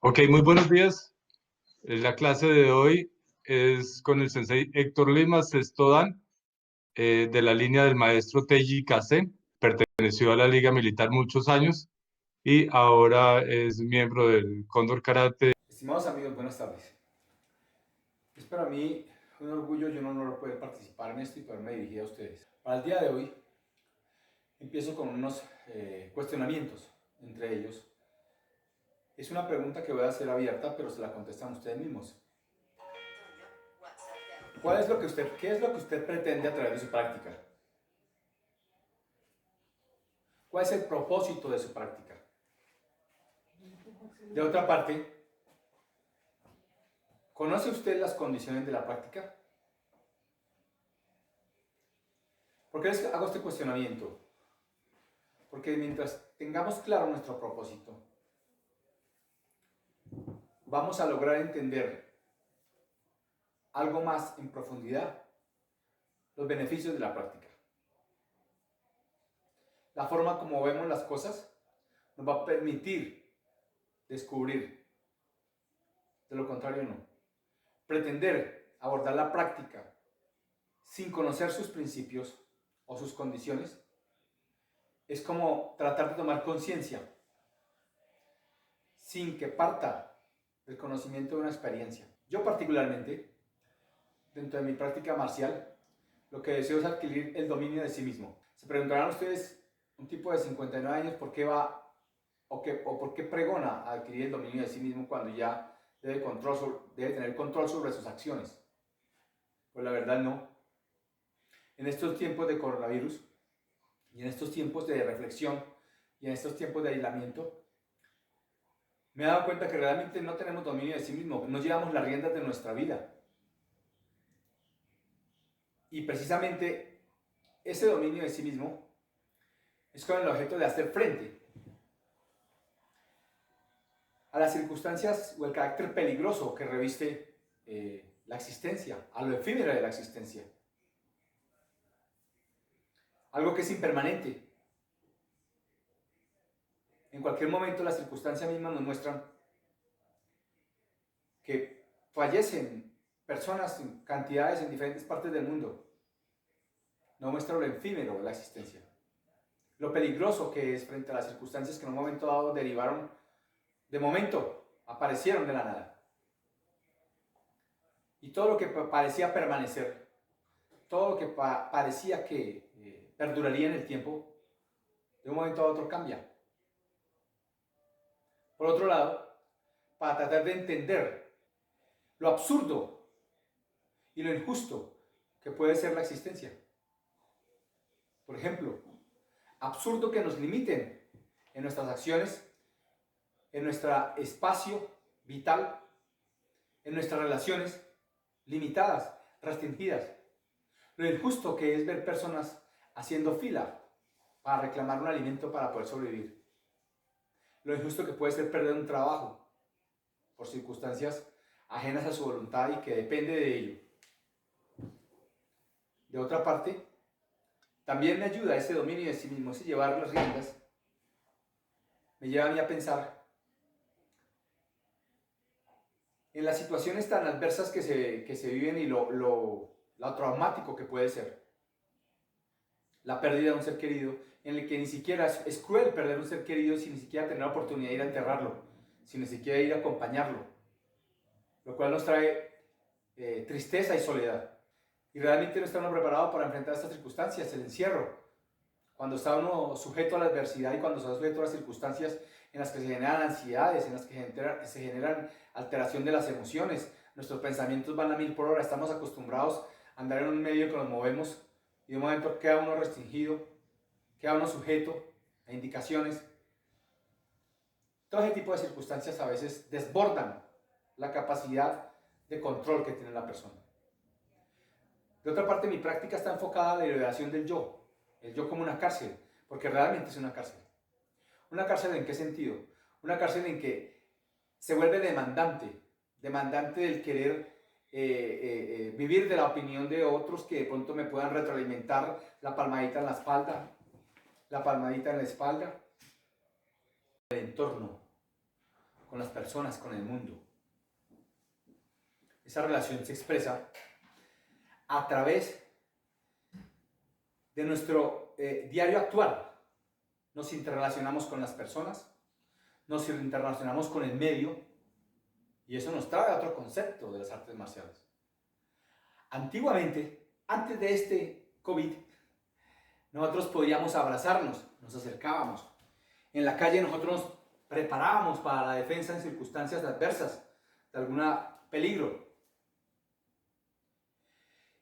Ok, muy buenos días. La clase de hoy es con el sensei Héctor Lima Sestodan, de la línea del maestro Teiji Kase. Perteneció a la Liga Militar muchos años y ahora es miembro del Cóndor Karate. Estimados amigos, buenas tardes. Es para mí un orgullo y un honor poder participar en esto y poderme dirigir a ustedes. Para el día de hoy empiezo con unos cuestionamientos. Entre ellos, es una pregunta que voy a hacer abierta, pero se la contestan ustedes mismos. ¿Qué es lo que usted pretende a través de su práctica? ¿Cuál es el propósito de su práctica? De otra parte, ¿conoce usted las condiciones de la práctica? ¿Por qué les hago este cuestionamiento? Porque mientras tengamos claro nuestro propósito, vamos a lograr entender algo más en profundidad los beneficios de la práctica. La forma como vemos las cosas nos va a permitir descubrir. De lo contrario, no. Pretender abordar la práctica sin conocer sus principios o sus condiciones es como tratar de tomar conciencia sin que parta del conocimiento de una experiencia. Yo particularmente, dentro de mi práctica marcial, lo que deseo es adquirir el dominio de sí mismo. Se preguntarán ustedes, un tipo de 59 años, ¿por qué va o por qué pregona a adquirir el dominio de sí mismo cuando ya debe tener control sobre sus acciones? Pues la verdad no. En estos tiempos de coronavirus y en estos tiempos de reflexión y en estos tiempos de aislamiento, me he dado cuenta que realmente no tenemos dominio de sí mismo, no llevamos las riendas de nuestra vida. Y precisamente ese dominio de sí mismo es con el objeto de hacer frente a las circunstancias o el carácter peligroso que reviste la existencia, a lo efímero de la existencia. Algo que es impermanente. En cualquier momento las circunstancias mismas nos muestran que fallecen personas en cantidades en diferentes partes del mundo. Nos muestra lo efímero de la existencia. Lo peligroso que es frente a las circunstancias que en un momento dado derivaron, de momento, aparecieron de la nada. Y todo lo que parecía permanecer, todo lo que parecía que perduraría en el tiempo, de un momento a otro cambia. Por otro lado, para tratar de entender lo absurdo y lo injusto que puede ser la existencia. Por ejemplo, absurdo que nos limiten en nuestras acciones, en nuestro espacio vital, en nuestras relaciones limitadas, restringidas. Lo injusto que es ver personas haciendo fila para reclamar un alimento para poder sobrevivir. Lo injusto que puede ser perder un trabajo por circunstancias ajenas a su voluntad y que depende de ello. De otra parte, también me ayuda ese dominio de sí mismo, ese llevar las riendas, me lleva a mí a pensar en las situaciones tan adversas que se viven y lo traumático que puede ser. La pérdida de un ser querido, en el que ni siquiera es cruel perder un ser querido sin ni siquiera tener la oportunidad de ir a enterrarlo, sin ni siquiera ir a acompañarlo, lo cual nos trae tristeza y soledad. Y realmente no está uno preparado para enfrentar estas circunstancias, el encierro, cuando está uno sujeto a la adversidad y cuando está sujeto a las circunstancias en las que se generan ansiedades, en las que se generan alteración de las emociones, nuestros pensamientos van a 1000 por hora, estamos acostumbrados a andar en un medio que nos movemos y de un momento queda uno restringido, queda uno sujeto a indicaciones. Todo ese tipo de circunstancias a veces desbordan la capacidad de control que tiene la persona. De otra parte, mi práctica está enfocada a la liberación del yo, el yo como una cárcel, porque realmente es una cárcel. ¿Una cárcel en qué sentido? Una cárcel en que se vuelve demandante, demandante del querer vivir de la opinión de otros que de pronto me puedan retroalimentar la palmadita en la espalda, la palmadita en la espalda, el entorno. con las personas, con el mundo. Esa relación se expresa a través de nuestro diario actual. Nos interrelacionamos con las personas, nos interrelacionamos con el medio, y eso nos trae a otro concepto de las artes marciales. Antiguamente, antes de este COVID, nosotros podíamos abrazarnos, nos acercábamos. En la calle nosotros nos preparábamos para la defensa en circunstancias adversas, de algún peligro.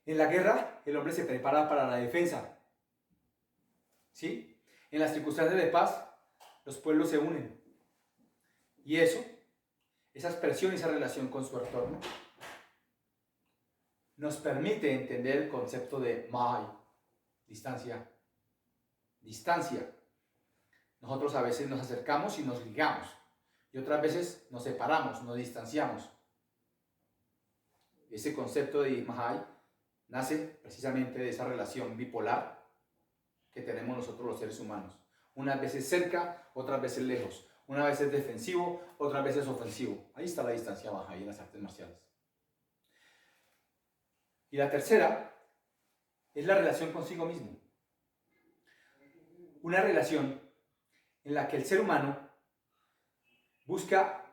En la guerra, el hombre se prepara para la defensa. ¿Sí? En las circunstancias de paz, los pueblos se unen. Y eso, esa expresión y esa relación con su entorno, nos permite entender el concepto de Mahai, distancia. Distancia. Nosotros a veces nos acercamos y nos ligamos, y otras veces nos separamos, nos distanciamos. Ese concepto de Mahai nace precisamente de esa relación bipolar que tenemos nosotros los seres humanos. Unas veces cerca, otras veces lejos. Una vez es defensivo, otras veces ofensivo. Ahí está la distancia Mahai en las artes marciales. Y la tercera es la relación consigo mismo. Una relación en la que el ser humano busca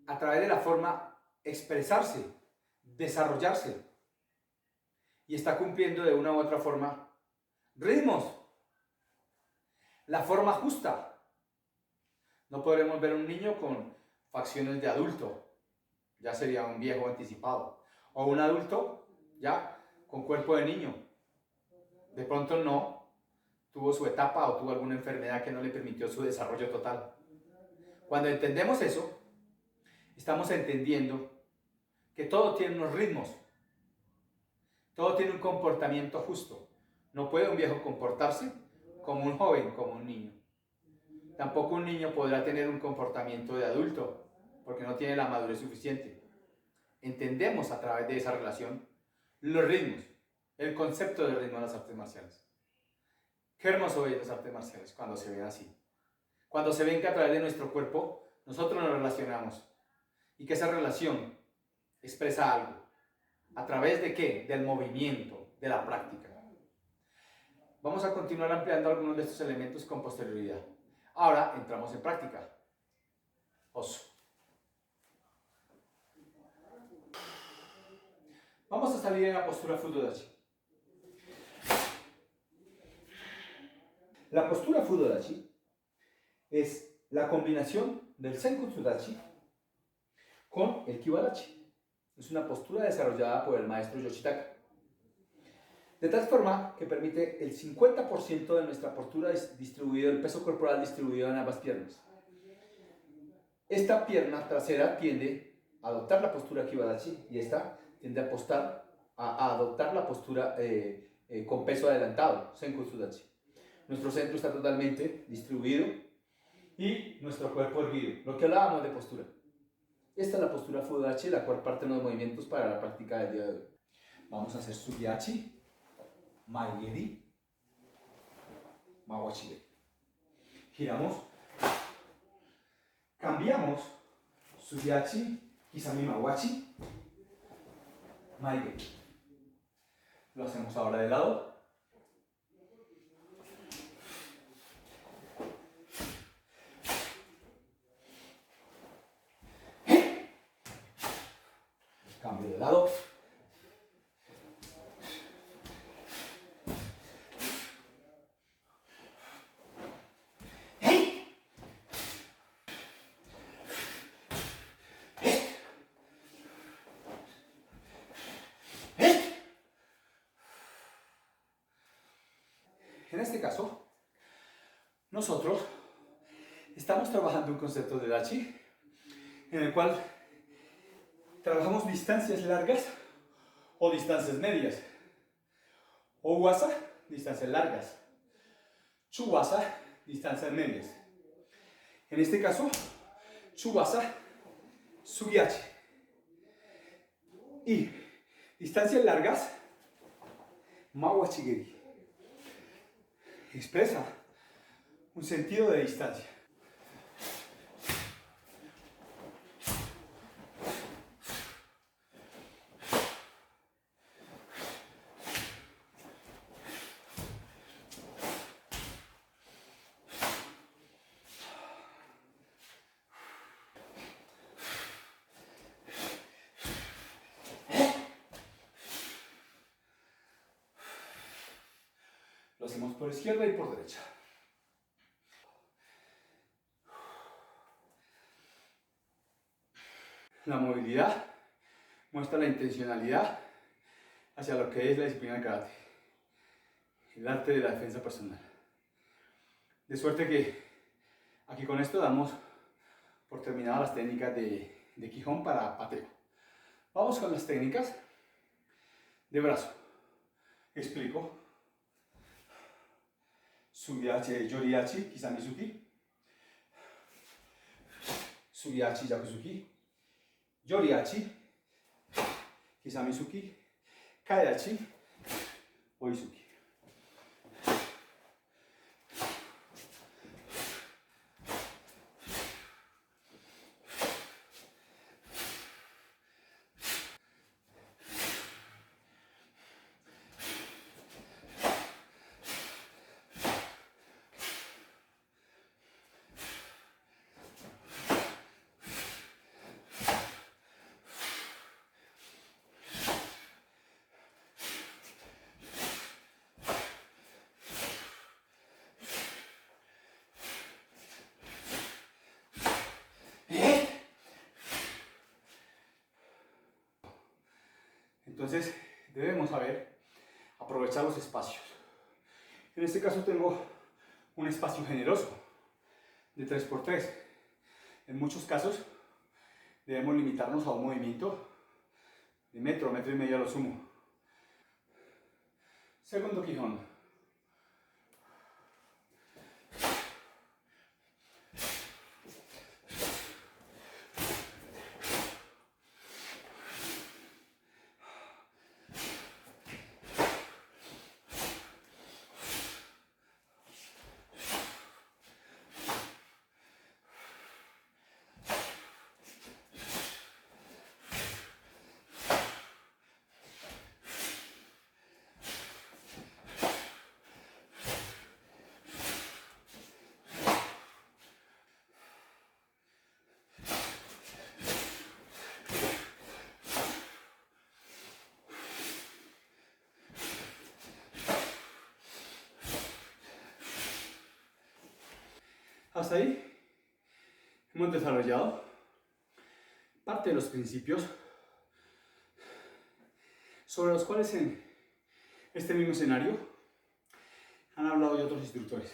a través de la forma expresarse, desarrollarse, y está cumpliendo de una u otra forma ritmos, la forma justa. No podremos ver un niño con facciones de adulto, ya sería un viejo anticipado, o un adulto ya con cuerpo de niño. De pronto no tuvo su etapa o tuvo alguna enfermedad que no le permitió su desarrollo total. Cuando entendemos eso, estamos entendiendo que todo tiene unos ritmos, todo tiene un comportamiento justo. No puede un viejo comportarse como un joven, como un niño. Tampoco un niño podrá tener un comportamiento de adulto, porque no tiene la madurez suficiente. Entendemos a través de esa relación los ritmos, el concepto del ritmo de las artes marciales. Qué hermoso es las artes marciales cuando se ven así. Cuando se ven que a través de nuestro cuerpo nosotros nos relacionamos y que esa relación expresa algo. ¿A través de qué? Del movimiento, de la práctica. Vamos a continuar ampliando algunos de estos elementos con posterioridad. Ahora entramos en práctica. Oso. Vamos a salir en la postura Fudodachi. La postura Fudodachi es la combinación del Senkutsudachi con el Kibadachi. Es una postura desarrollada por el maestro Yoshitaka. De tal forma que permite el 50% de nuestra postura distribuido, el peso corporal distribuido en ambas piernas. Esta pierna trasera tiende a adoptar la postura Kibadachi y esta tiende a adoptar la postura con peso adelantado, Senkutsudachi. Nuestro centro está totalmente distribuido y nuestro cuerpo erguido, lo que hablábamos de postura. Esta es la postura Fudodachi, la cual parte de los movimientos para la práctica del día de hoy. Vamos a hacer Sugiachi, Maigeri, Mawachi. Giramos, cambiamos, Sugiachi, Kisami Mawachi, Maigeri. Lo hacemos ahora de lado. Cambio de lado. En este caso, nosotros estamos trabajando un concepto de Dachi en el cual trabajamos distancias largas o distancias medias. Owasa, distancias largas. Chubasa, distancias medias. En este caso, Chubasa, Sugiachi. Y distancias largas, Mawachigeri. Expresa un sentido de distancia. Lo hacemos por izquierda y por derecha. La movilidad muestra la intencionalidad hacia lo que es la disciplina del karate, el arte de la defensa personal. De suerte que aquí con esto damos por terminadas las técnicas de Kihon para pateo. Vamos con las técnicas de brazo. Explico. Sugiachi, Yoriachi, Kisamizuki. Sugiachi, Yakuzuki. Yoriachi, Kisamizuki. Kaiachi, Oizuki. Entonces debemos saber aprovechar los espacios. En este caso tengo un espacio generoso de 3×3. En muchos casos debemos limitarnos a un movimiento de metro, metro y medio a lo sumo. Segundo Kihon. Hasta ahí hemos desarrollado parte de los principios sobre los cuales en este mismo escenario han hablado de otros instructores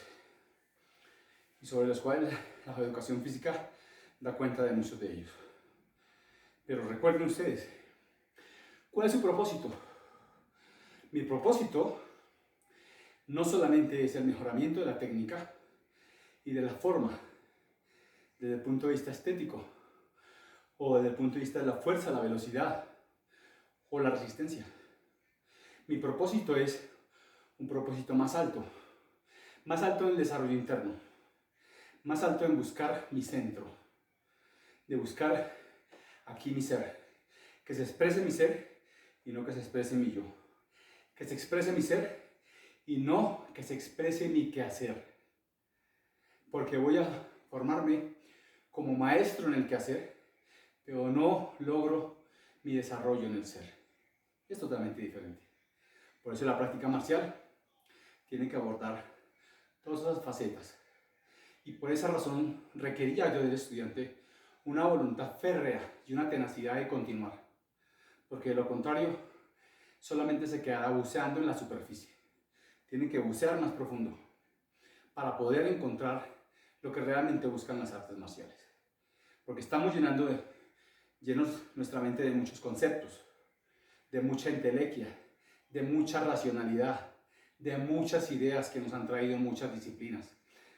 y sobre los cuales la educación física da cuenta de muchos de ellos. Pero recuerden ustedes, ¿cuál es su propósito? Mi propósito no solamente es el mejoramiento de la técnica y de la forma desde el punto de vista estético o desde el punto de vista de la fuerza, la velocidad o la resistencia. Mi propósito es un propósito más alto en el desarrollo interno, más alto en buscar mi centro, de buscar aquí mi ser, que se exprese mi ser y no que se exprese mi yo, que se exprese mi ser y no que se exprese mi quehacer, porque voy a formarme como maestro en el quehacer, pero no logro mi desarrollo en el ser. Es totalmente diferente. Por eso la práctica marcial tiene que abordar todas esas facetas. Y por esa razón requería yo del estudiante una voluntad férrea y una tenacidad de continuar. Porque de lo contrario, solamente se quedará buceando en la superficie. Tiene que bucear más profundo para poder encontrar lo que realmente buscan las artes marciales. Porque estamos llenos nuestra mente de muchos conceptos, de mucha entelequia, de mucha racionalidad, de muchas ideas que nos han traído muchas disciplinas.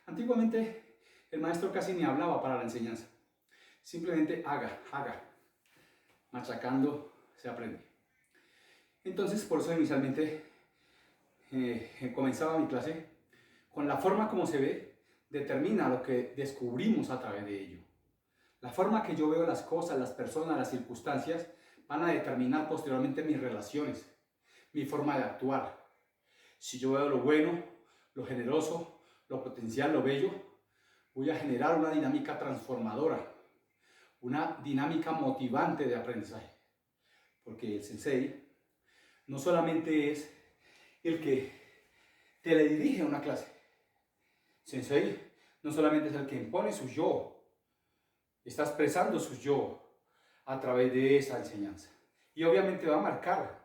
Antiguamente el maestro casi ni hablaba para la enseñanza, simplemente haga, machacando se aprende. Entonces por eso inicialmente comenzaba mi clase con la forma como se ve, determina lo que descubrimos a través de ello. La forma que yo veo las cosas, las personas, las circunstancias van a determinar posteriormente mis relaciones, mi forma de actuar. Si yo veo lo bueno, lo generoso, lo potencial, lo bello, voy a generar una dinámica transformadora, una dinámica motivante de aprendizaje. Porque el sensei no solamente es el que teledirige una clase. Sensei no solamente es el que impone su yo, está expresando su yo a través de esa enseñanza. Y obviamente va a marcar,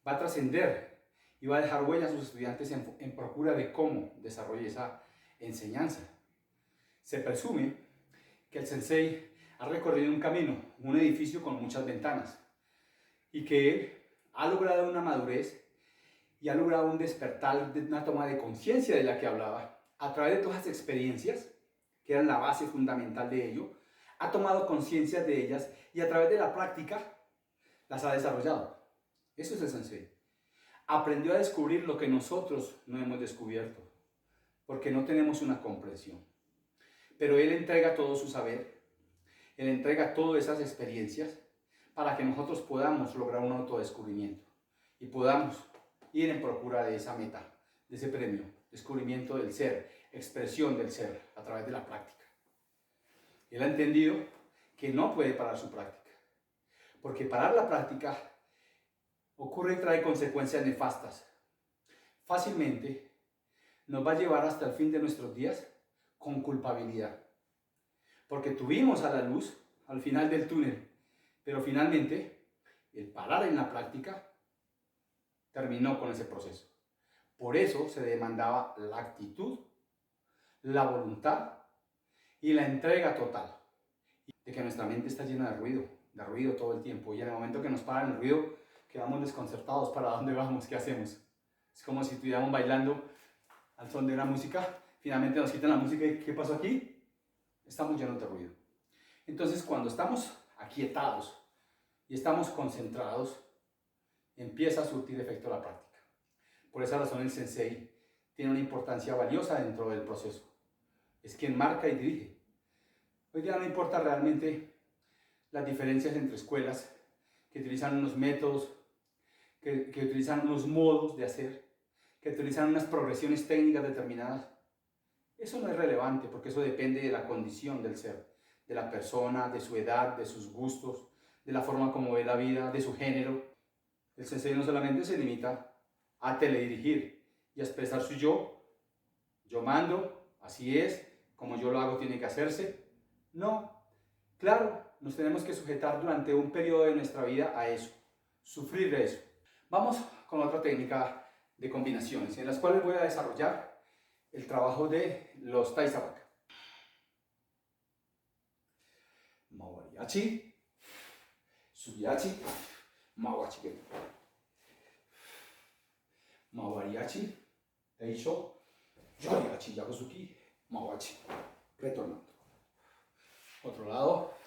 va a trascender y va a dejar huella a sus estudiantes en procura de cómo desarrolla esa enseñanza. Se presume que el sensei ha recorrido un camino, un edificio con muchas ventanas, y que él ha logrado una madurez y ha logrado un despertar, una toma de conciencia de la que hablaba, a través de todas las experiencias, que eran la base fundamental de ello, ha tomado conciencia de ellas y a través de la práctica las ha desarrollado. Eso es el sensei. Aprendió a descubrir lo que nosotros no hemos descubierto, porque no tenemos una comprensión. Pero él entrega todo su saber, él entrega todas esas experiencias para que nosotros podamos lograr un autodescubrimiento y podamos ir en procura de esa meta, de ese premio, descubrimiento del ser, expresión del ser a través de la práctica. Él ha entendido que no puede parar su práctica, porque parar la práctica ocurre y trae consecuencias nefastas. Fácilmente nos va a llevar hasta el fin de nuestros días con culpabilidad, porque tuvimos a la luz al final del túnel, pero finalmente el parar en la práctica terminó con ese proceso. Por eso se demandaba la actitud, la voluntad y la entrega total. De que nuestra mente está llena de ruido todo el tiempo. Y en el momento que nos paran el ruido, quedamos desconcertados. ¿Para dónde vamos? ¿Qué hacemos? Es como si estuviéramos bailando al son de una música. Finalmente nos quitan la música y ¿qué pasó aquí? Estamos llenos de ruido. Entonces, cuando estamos aquietados y estamos concentrados, empieza a surtir efecto la práctica. Por esa razón el sensei tiene una importancia valiosa dentro del proceso. Es quien marca y dirige. Hoy día no importa realmente las diferencias entre escuelas que utilizan unos métodos, que utilizan unos modos de hacer, que utilizan unas progresiones técnicas determinadas. Eso no es relevante porque eso depende de la condición del ser, de la persona, de su edad, de sus gustos, de la forma como ve la vida, de su género. El sensei no solamente se limita a teledirigir y a expresar su yo. Yo mando, así es, como yo lo hago tiene que hacerse. No, claro, nos tenemos que sujetar durante un periodo de nuestra vida a eso, sufrir de eso. Vamos con otra técnica de combinaciones, en las cuales voy a desarrollar el trabajo de los Taizabaka. Mawariachi, Subiachi, Mawachi. Mawariachi, Teisho, Yoriachi, Yakuzuki, Mawachi. Retornando. Otro lado.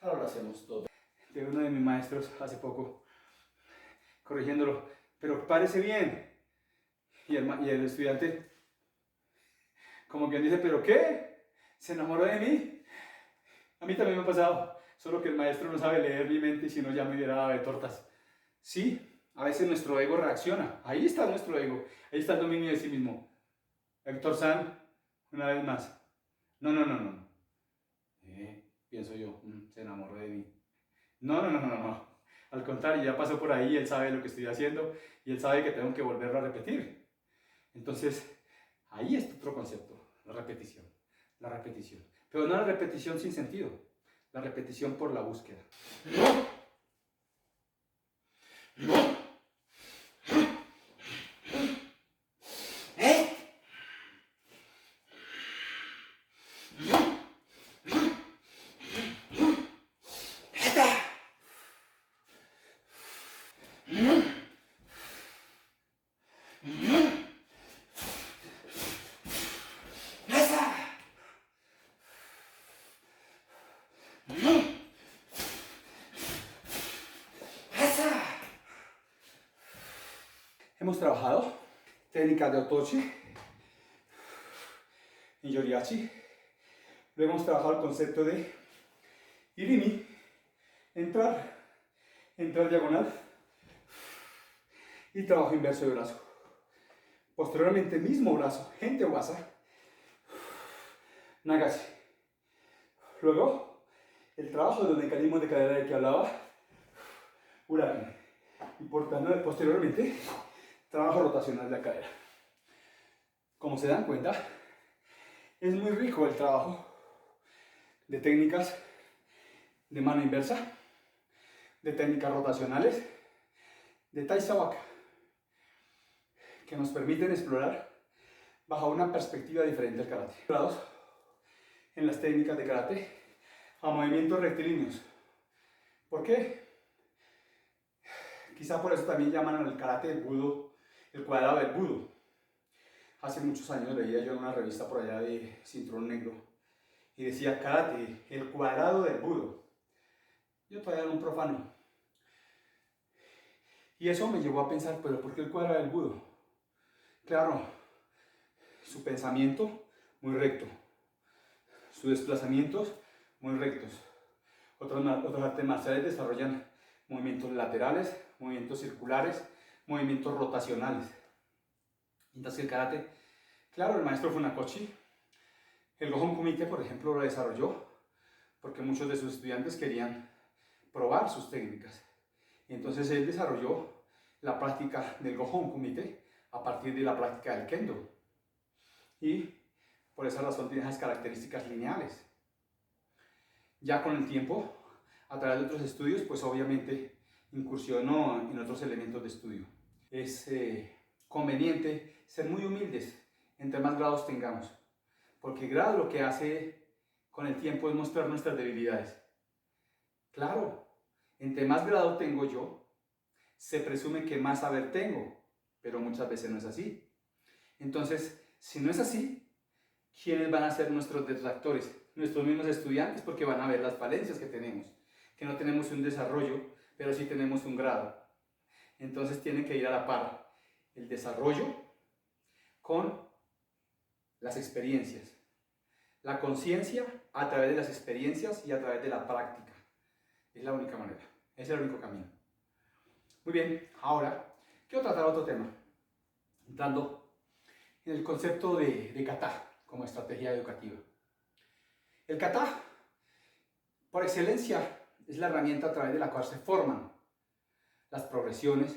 Ahora lo hacemos todo. De uno de mis maestros hace poco, corrigiéndolo, pero parece bien. Y el estudiante, como quien dice, ¿pero qué? ¿Se enamoró de mí? A mí también me ha pasado, solo que el maestro no sabe leer mi mente y si no ya me hubiera dado de tortas. Sí, a veces nuestro ego reacciona. Ahí está nuestro ego, ahí está el dominio de sí mismo. Héctor San, una vez más. No. Pienso yo, se enamoró de mí. No. Al contrario, ya pasó por ahí, él sabe lo que estoy haciendo y él sabe que tengo que volverlo a repetir. Entonces, ahí es otro concepto, la repetición. La repetición. Pero no la repetición sin sentido, la repetición por la búsqueda. Hemos trabajado técnicas de otoche, en Yoriachi. Luego hemos trabajado el concepto de Irimi, entrar diagonal y trabajo inverso de brazo. Posteriormente, mismo brazo, gente wasa, nagashi. Luego, el trabajo de los mecanismos de cadera del que hablaba, urami. Y posteriormente, trabajo rotacional de la cadera. Como se dan cuenta, es muy rico el trabajo de técnicas de mano inversa, de técnicas rotacionales, de taisawaka, que nos permiten explorar bajo una perspectiva diferente del karate. En las técnicas de karate a movimientos rectilíneos. ¿Por qué? Quizá por eso también llaman al karate del budo el cuadrado del budo. Hace muchos años leía yo en una revista por allá de cinturón negro y decía karate, el cuadrado del budo. Yo todavía era un profano. Y eso me llevó a pensar, pero ¿por qué el cuadrado del budo? Claro, su pensamiento muy recto, sus desplazamientos muy rectos. Otros artes marciales desarrollan movimientos laterales, movimientos circulares, movimientos rotacionales. Mientras que el karate, claro, el maestro Funakoshi, el Gohon Kumite, por ejemplo, lo desarrolló porque muchos de sus estudiantes querían probar sus técnicas. Y entonces él desarrolló la práctica del Gohon Kumite a partir de la práctica del Kendo. Y por esa razón tiene esas características lineales. Ya con el tiempo, a través de otros estudios, pues obviamente incursionó en otros elementos de estudio. Es conveniente ser muy humildes entre más grados tengamos, porque el grado lo que hace con el tiempo es mostrar nuestras debilidades. Claro, entre más grado tengo yo, se presume que más saber tengo, pero muchas veces no es así. Entonces, si no es así, ¿quiénes van a ser nuestros detractores? Nuestros mismos estudiantes, porque van a ver las falencias que tenemos, que no tenemos un desarrollo, pero sí tenemos un grado. Entonces tienen que ir a la par el desarrollo con las experiencias, la conciencia a través de las experiencias y a través de la práctica. Es la única manera, es el único camino. Muy bien, ahora quiero tratar otro tema, entrando en el concepto de kata como estrategia educativa. El kata, por excelencia, es la herramienta a través de la cual se forman las progresiones,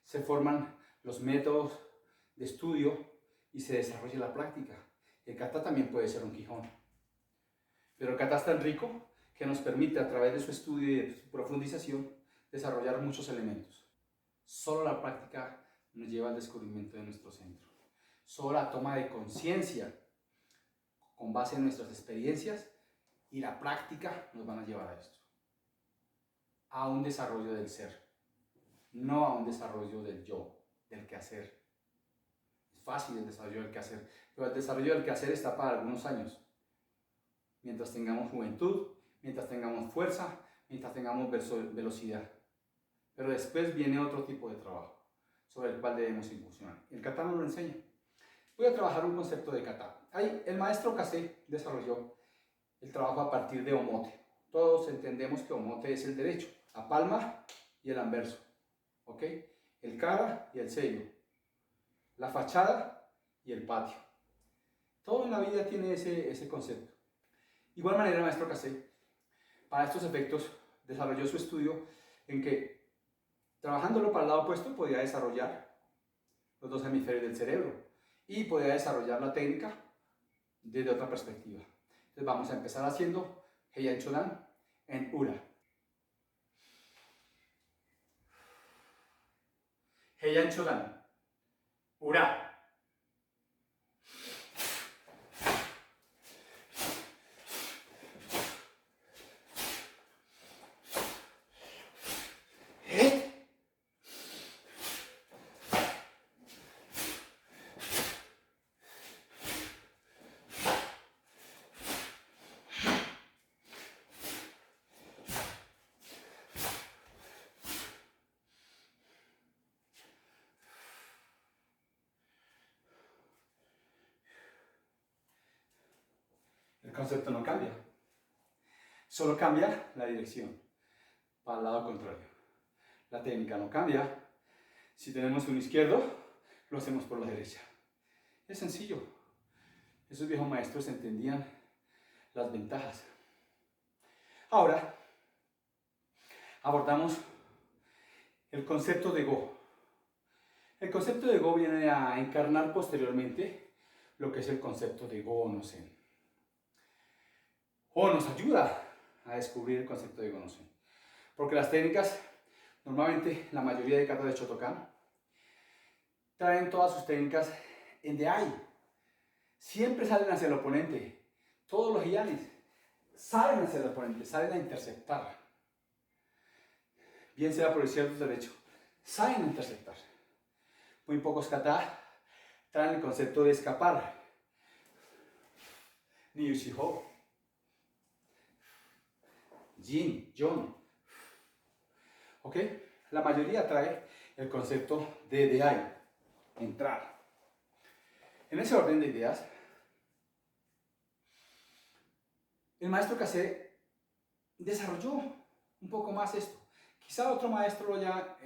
se forman los métodos de estudio y se desarrolla la práctica. El kata también puede ser un Kihon, pero el kata es tan rico que nos permite a través de su estudio y de su profundización desarrollar muchos elementos. Solo la práctica nos lleva al descubrimiento de nuestro centro. Solo la toma de conciencia con base en nuestras experiencias y la práctica nos van a llevar a esto. A un desarrollo del ser, no a un desarrollo del yo, del quehacer. Es fácil el desarrollo del quehacer, pero el desarrollo del quehacer está para algunos años. Mientras tengamos juventud, mientras tengamos fuerza, mientras tengamos velocidad. Pero después viene otro tipo de trabajo sobre el cual debemos incursionar. El kata nos lo enseña. Voy a trabajar un concepto de kata. Ahí el maestro Kase desarrolló el trabajo a partir de omote. Todos entendemos que omote es el derecho, la palma y el anverso, ¿ok? El kara y el seio, la fachada y el patio. Todo en la vida tiene ese concepto. De igual manera, el maestro Kase, para estos efectos, desarrolló su estudio en que, trabajándolo para el lado opuesto, podía desarrollar los dos hemisferios del cerebro y podía desarrollar la técnica desde otra perspectiva. Entonces vamos a empezar haciendo Heian Chodan en Ura. Heian Chodan, Ura. concepto no cambia. Solo cambia la dirección, para el lado contrario. La técnica no cambia. Si tenemos un izquierdo, lo hacemos por la derecha. Es sencillo. Esos viejos maestros entendían las ventajas. Ahora, abordamos el concepto de Go. El concepto de Go viene a encarnar posteriormente lo que es el concepto de Go no Zen. O nos ayuda a descubrir el concepto de Go no Zen. Porque las técnicas, normalmente la mayoría de katas de Shotokan, traen todas sus técnicas en DI. Siempre salen hacia el oponente. Todos los hyanis salen hacia el oponente, salen a interceptar. Bien sea por izquierda o derecho, salen a interceptar. Muy pocos kata traen el concepto de escapar. Niushiho, Jin, Jon. ¿Ok? La mayoría trae el concepto de DI, entrar. En ese orden de ideas, el maestro Kase desarrolló un poco más esto. Quizá otro maestro lo haya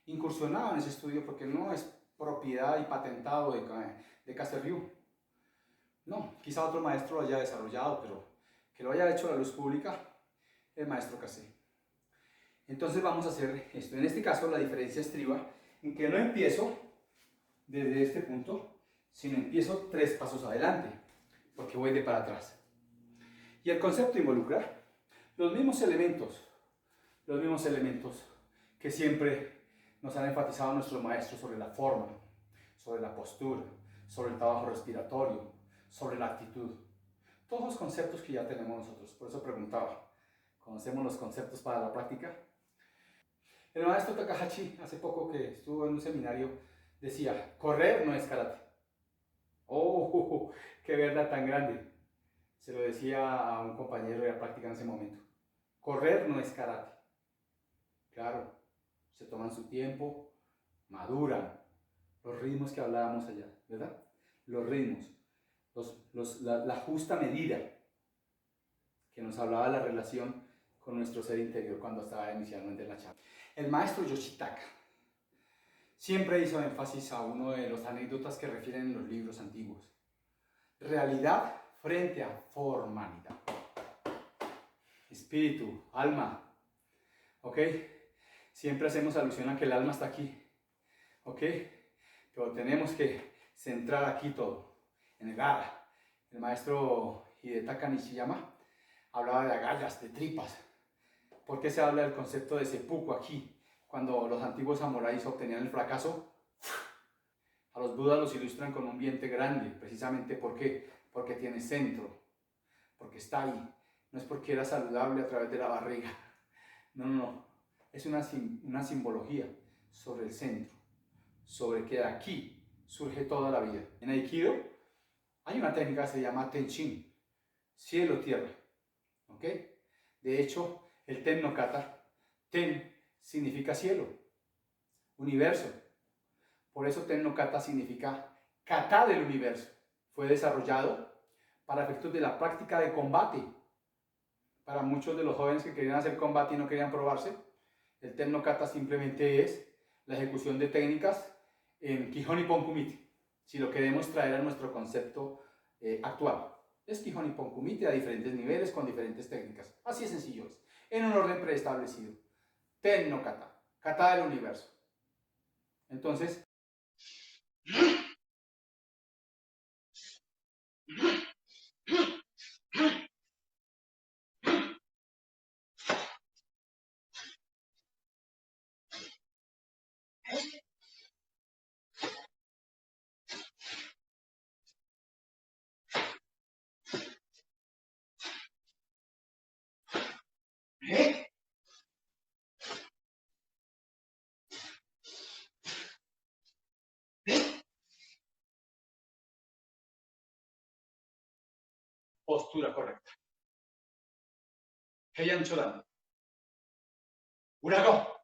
incursionado en ese estudio porque no es propiedad y patentado de Kase Ryu. No, quizá otro maestro lo haya desarrollado, pero que lo haya hecho a la luz pública, el maestro Kase. Entonces vamos a hacer esto. En este caso la diferencia estriba en que no empiezo desde este punto, sino empiezo 3 pasos adelante, porque voy de para atrás. Y el concepto involucra los mismos elementos que siempre nos han enfatizado nuestros maestros sobre la forma, sobre la postura, sobre el trabajo respiratorio, sobre la actitud. Todos los conceptos que ya tenemos nosotros. Por eso preguntaba, ¿conocemos los conceptos para la práctica? El maestro Takahashi, hace poco que estuvo en un seminario, decía, correr no es karate. ¡Oh, qué verdad tan grande! Se lo decía a un compañero de la práctica en ese momento. Correr no es karate. Claro, se toman su tiempo, maduran. Los ritmos que hablábamos allá, ¿verdad? Los ritmos, la justa medida que nos hablaba de la relación con nuestro ser interior cuando estaba inicialmente en la charla. El maestro Yoshitaka siempre hizo énfasis a uno de las anécdotas que refieren en los libros antiguos. Realidad frente a formalidad. Espíritu, alma, ¿ok? Siempre hacemos alusión a que el alma está aquí, ¿ok? Pero tenemos que centrar aquí todo, en el gara. El maestro Hidetaka Nishiyama hablaba de agallas, de tripas. ¿Por qué se habla del concepto de seppuku aquí? Cuando los antiguos samuráis obtenían el fracaso, a los budas los ilustran con un vientre grande. Precisamente ¿por qué? Porque tiene centro, porque está ahí. No es porque era saludable a través de la barriga. No, no, no. Es una simbología sobre el centro, sobre que de aquí surge toda la vida. En Aikido hay una técnica que se llama Tenshin, cielo-tierra. ¿Ok? De hecho, el Ten no Kata, Ten significa cielo, universo. Por eso Ten no Kata significa Kata del universo. Fue desarrollado para efectos de la práctica de combate. Para muchos de los jóvenes que querían hacer combate y no querían probarse, el Ten no Kata simplemente es la ejecución de técnicas en Kihon Ippon Kumite. Si lo queremos traer a nuestro concepto actual. Es Kihon Ippon Kumite a diferentes niveles con diferentes técnicas. Así de sencillo es. En un orden preestablecido. Ten no Kata. Kata del universo. Entonces, postura correcta. Heian Chodan. Urago.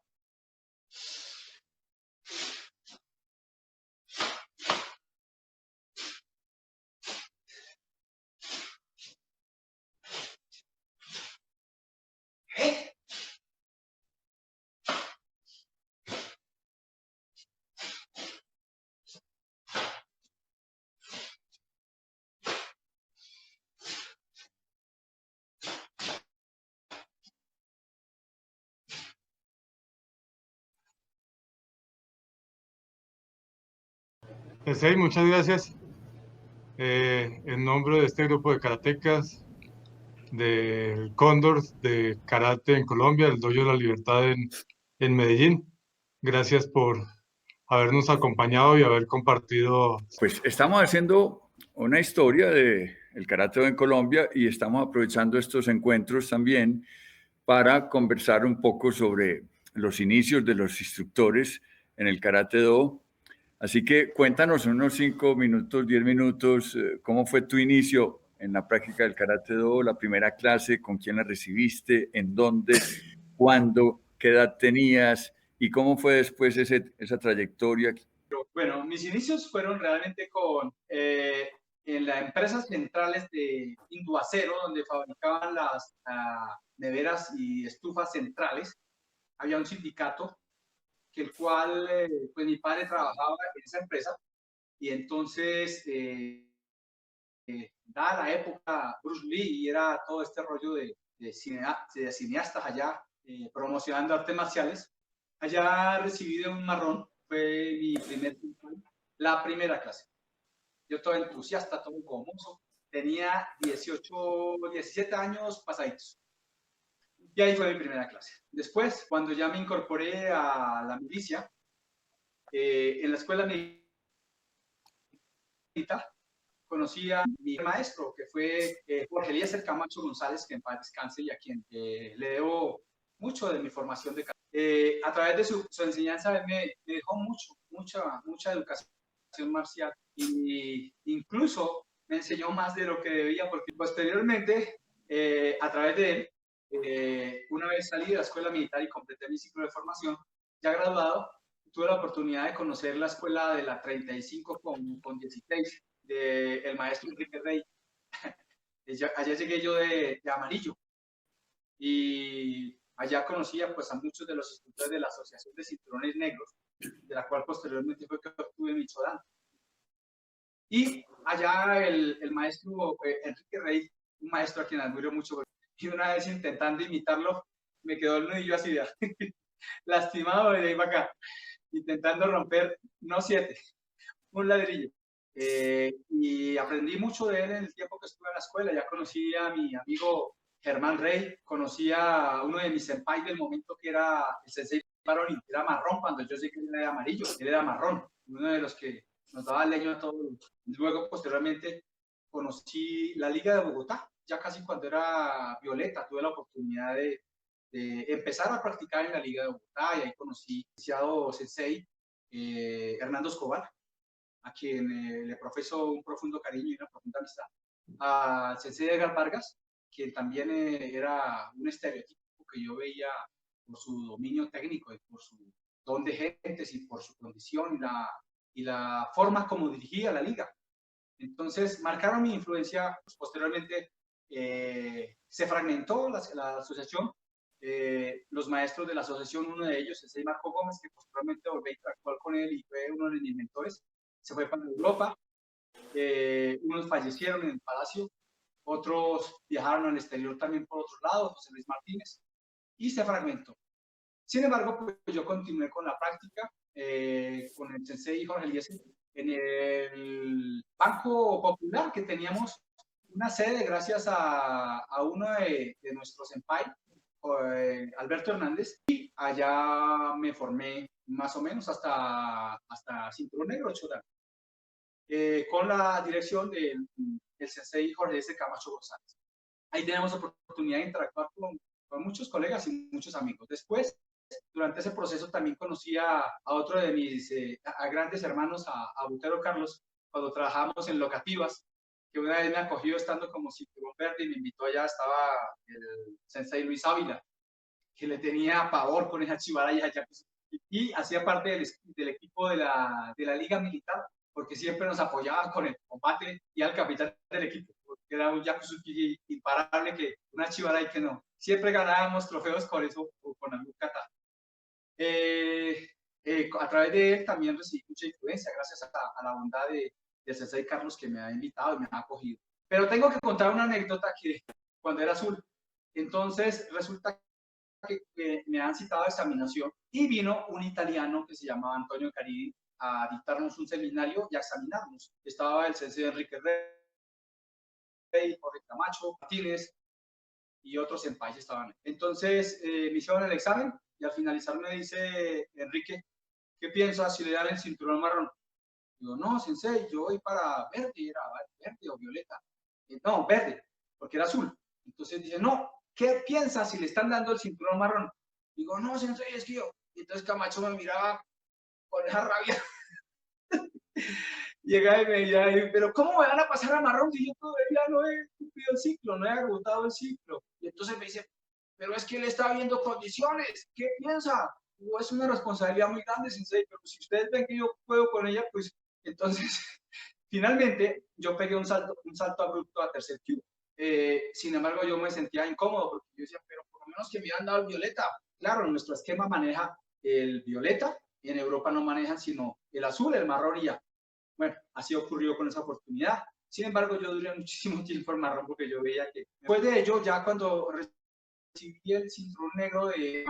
Sensei, muchas gracias. En nombre de este grupo de karatecas, del Cóndor de Karate en Colombia, del Dojo de la Libertad en Medellín, gracias por habernos acompañado y haber compartido. Pues estamos haciendo una historia de el karate en Colombia y estamos aprovechando estos encuentros también para conversar un poco sobre los inicios de los instructores en el Karate Do. Así que cuéntanos unos 5 minutos, 10 minutos, cómo fue tu inicio en la práctica del Karate Do, la primera clase, con quién la recibiste, en dónde, cuándo, qué edad tenías y cómo fue después esa trayectoria. Bueno, mis inicios fueron realmente en las empresas centrales de Induacero, donde fabricaban las neveras y estufas centrales. Había un sindicato el cual pues mi padre trabajaba en esa empresa y entonces dada la época Bruce Lee y era todo este rollo de cineastas allá promocionando artes marciales, allá recibí de un marrón, fue mi la primera clase. Yo todo entusiasta, todo gomoso, tenía 17 años pasaditos. Y ahí fue mi primera clase. Después, cuando ya me incorporé a la milicia, en la escuela militar, conocí a mi maestro, que fue Jorge Eliezer Camacho González, que en paz descanse y a quien le debo mucho de mi formación de a través de su enseñanza me dejó mucha educación marcial y incluso me enseñó más de lo que debía, porque posteriormente, a través de él, una vez salí de la escuela militar y completé mi ciclo de formación, ya graduado, tuve la oportunidad de conocer la escuela de la 35 con 16 del maestro Enrique Rey. Allá llegué yo de amarillo y allá conocía pues a muchos de los instructores de la Asociación de Cinturones Negros, de la cual posteriormente fue que obtuve mi Chodan. Y allá el maestro Enrique Rey, un maestro a quien admiro mucho, y una vez intentando imitarlo, me quedó el nudillo así, lastimado de ahí para acá, intentando romper, no 7, un ladrillo. Y aprendí mucho de él en el tiempo que estuve en la escuela. Ya conocí a mi amigo Germán Rey, conocí a uno de mis senpai del momento que era el sensei Baroni, era marrón cuando yo sé que él era amarillo, él era marrón, uno de los que nos daba leño a todos. Luego, posteriormente, conocí la Liga de Bogotá, ya casi cuando era violeta, tuve la oportunidad de empezar a practicar en la Liga de Bogotá y ahí conocí al sensei Hernando Escobar, a quien le profeso un profundo cariño y una profunda amistad, al sensei Edgar Vargas, quien también era un estereotipo que yo veía por su dominio técnico y por su don de gentes y por su condición y la forma como dirigía la liga. Entonces, marcaron mi influencia. Pues, posteriormente, se fragmentó la asociación. Los maestros de la asociación, uno de ellos, el Marco Gómez, que posteriormente volví a interactuar con él y fue uno de mis mentores, se fue para Europa. Unos fallecieron en el Palacio, otros viajaron al exterior también por otros lados, José Luis Martínez, y se fragmentó. Sin embargo, pues yo continué con la práctica, con el sensei Jorge Eliezer, en el Banco Popular, que teníamos una sede gracias a uno de nuestros senpai, Alberto Hernández, y allá me formé más o menos hasta cinturón negro Chodan, con la dirección del sensei Jorge S. Camacho González. Ahí tenemos oportunidad de interactuar con muchos colegas y muchos amigos. Después, durante ese proceso también conocí a otro de mis a grandes hermanos, a Butero Carlos, cuando trabajamos en locativas, que una vez me acogió estando como cinturón verde y me invitó allá, estaba el sensei Luis Ávila, que le tenía pavor con esa chivara y allá, y hacía parte del equipo de la Liga Militar, porque siempre nos apoyaba con el combate y al capitán del equipo, porque era un Yakuzuki imparable, que una chivara y que no. Siempre ganábamos trofeos con eso o con algún kata. A través de él también recibí mucha influencia, gracias a la bondad de Sensei Carlos, que me ha invitado y me ha acogido. Pero tengo que contar una anécdota que cuando era azul, entonces resulta que me han citado a examinación y vino un italiano que se llamaba Antonio Caridi, a dictarnos un seminario y a examinarnos. Estaba el sensei Enrique Rey, Jorge Camacho, Martínez y otros senpais estaban. Entonces me hicieron el examen y al finalizar me dice Enrique, ¿qué piensas si le dan el cinturón marrón? Digo, no, sensei, yo voy para verde, era verde o violeta. No, verde, porque era azul. Entonces dice, no, ¿qué piensas si le están dando el cinturón marrón? Digo, no, sensei, es que yo. Y entonces Camacho me miraba con esa rabia. Llegaba y me decía, pero ¿cómo me van a pasar a marrón si yo todavía no he cumplido el ciclo, no he agotado el ciclo? Y entonces me dice, pero es que él está viendo condiciones, ¿qué piensa? Digo, es una responsabilidad muy grande, sensei, pero si ustedes ven que yo puedo con ella, pues entonces, finalmente, yo pegué un salto abrupto a tercer cubo. Sin embargo, yo me sentía incómodo porque yo decía, pero por lo menos que me hubieran dado el violeta. Claro, nuestro esquema maneja el violeta y en Europa no manejan sino el azul, el marrón y ya. Bueno, así ocurrió con esa oportunidad. Sin embargo, yo duré muchísimo tiempo en marrón porque yo veía que después de ello, ya cuando recibí el cinturón negro de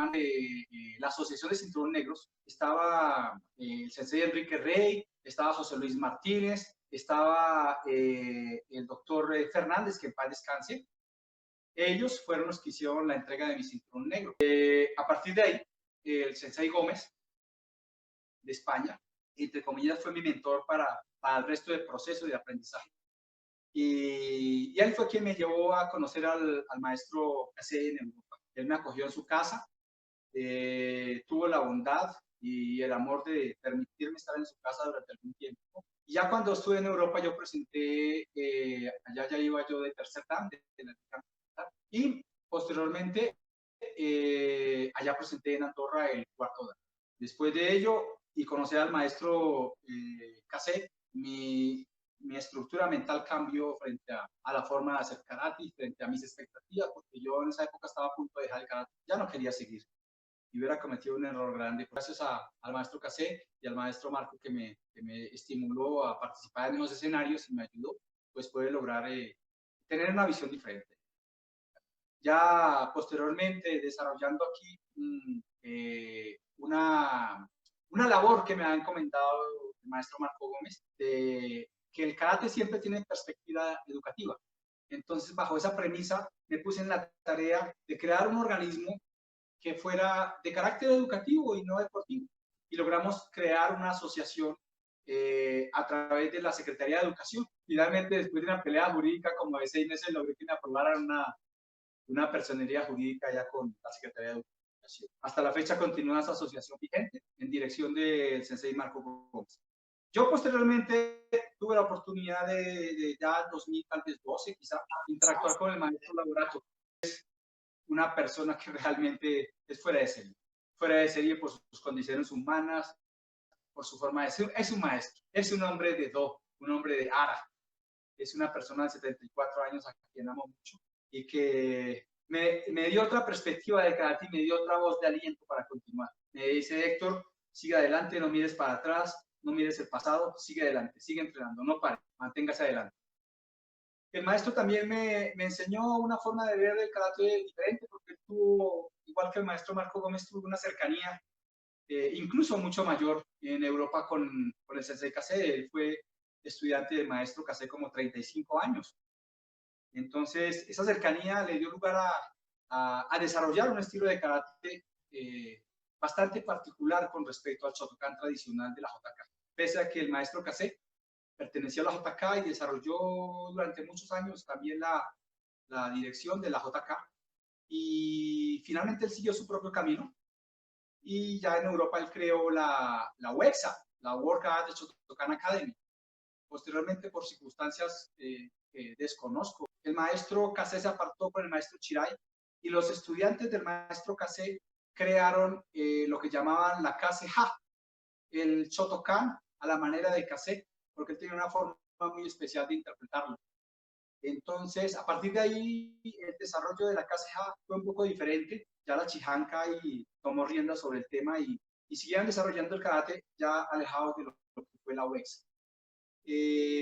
la Asociación de Cinturón Negros, estaba el sensei Enrique Rey, estaba José Luis Martínez, estaba el doctor Fernández, que en paz descanse. Ellos fueron los que hicieron la entrega de mi cinturón negro. A partir de ahí, el sensei Gómez, de España, entre comillas, fue mi mentor para el resto del proceso de aprendizaje. Y él fue quien me llevó a conocer al maestro Casé en Europa. Él me acogió en su casa, tuvo la bondad y el amor de permitirme estar en su casa durante algún tiempo. Y ya cuando estuve en Europa, yo presenté, allá ya iba yo de tercer dan, y posteriormente allá presenté en Andorra el cuarto dan. Después de ello, y conocer al maestro Casé, mi estructura mental cambió frente a la forma de hacer karate y frente a mis expectativas, porque yo en esa época estaba a punto de dejar el karate, ya no quería seguir y hubiera cometido un error grande. Gracias al maestro Casé y al maestro Marco que me estimuló a participar en esos escenarios y me ayudó, pues pude lograr tener una visión diferente. Ya posteriormente desarrollando aquí una labor que me ha encomendado el maestro Marco Gómez, de que el karate siempre tiene perspectiva educativa. Entonces, bajo esa premisa, me puse en la tarea de crear un organismo que fuera de carácter educativo y no deportivo. Y logramos crear una asociación a través de la Secretaría de Educación. Finalmente, después de una pelea jurídica como de 6 meses, logré que me aprobaran una personería jurídica ya con la Secretaría de Educación. Hasta la fecha continúa esa asociación vigente en dirección del sensei Marco Gómez. Yo posteriormente tuve la oportunidad de ya 2012 quizá interactuar con el maestro Laborato. Es una persona que realmente es fuera de serie por sus condiciones humanas, por su forma de ser. Es un maestro, es un hombre de Do, un hombre de Ara. Es una persona de 74 años a quien amo mucho y que me dio otra perspectiva de karate y me dio otra voz de aliento para continuar. Me dice, Héctor, sigue adelante, no mires para atrás, no mires el pasado, sigue adelante, sigue entrenando, no pare, manténgase adelante. El maestro también me enseñó una forma de ver el karate diferente, porque él tuvo, igual que el maestro Marco Gómez, tuvo una cercanía incluso mucho mayor en Europa con el sensei Casé. Él fue estudiante del maestro Casé como 35 años. Entonces, esa cercanía le dio lugar a desarrollar un estilo de karate bastante particular con respecto al Shotokan tradicional de la JK. Pese a que el maestro Casé perteneció a la JK y desarrolló durante muchos años también la dirección de la JK. Y finalmente él siguió su propio camino. Y ya en Europa él creó la WEXA, la World Karate Shotokan Academy. Posteriormente, por circunstancias que desconozco, el maestro Casé se apartó con el maestro Chirai y los estudiantes del maestro Casé crearon lo que llamaban la Kase-ha, el Shotokan a la manera de Casé, porque él tiene una forma muy especial de interpretarlo. Entonces, a partir de ahí, el desarrollo de la Kase-ha fue un poco diferente. Ya la Chihankai tomó rienda sobre el tema y siguieron desarrollando el karate ya alejados de lo que fue la WEX.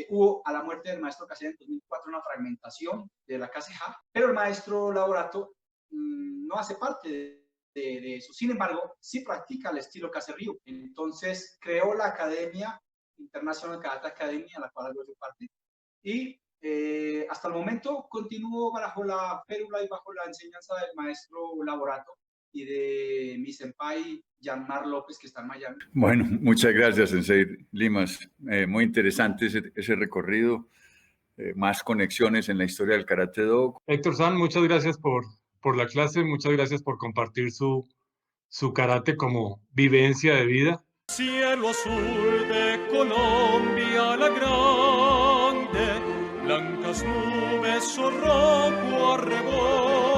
Hubo a la muerte del maestro Casé en 2004 una fragmentación de la Kase-ha, pero el maestro Laborato no hace parte de eso. Sin embargo, sí practica el estilo Kase-Ryu. Entonces creó la Academia International Karate Academy, a la cual hago yo parte. Y hasta el momento continúo bajo la férula y bajo la enseñanza del maestro Laborato y de mi senpai Yanmar López, que está en Miami. Bueno, muchas gracias, Sensei Limas. Muy interesante ese recorrido, más conexiones en la historia del Karate Do. Héctor-san, muchas gracias por la clase, muchas gracias por compartir su karate como vivencia de vida. Cielo azul de Colombia la grande, blancas nubes o rojo arrebol.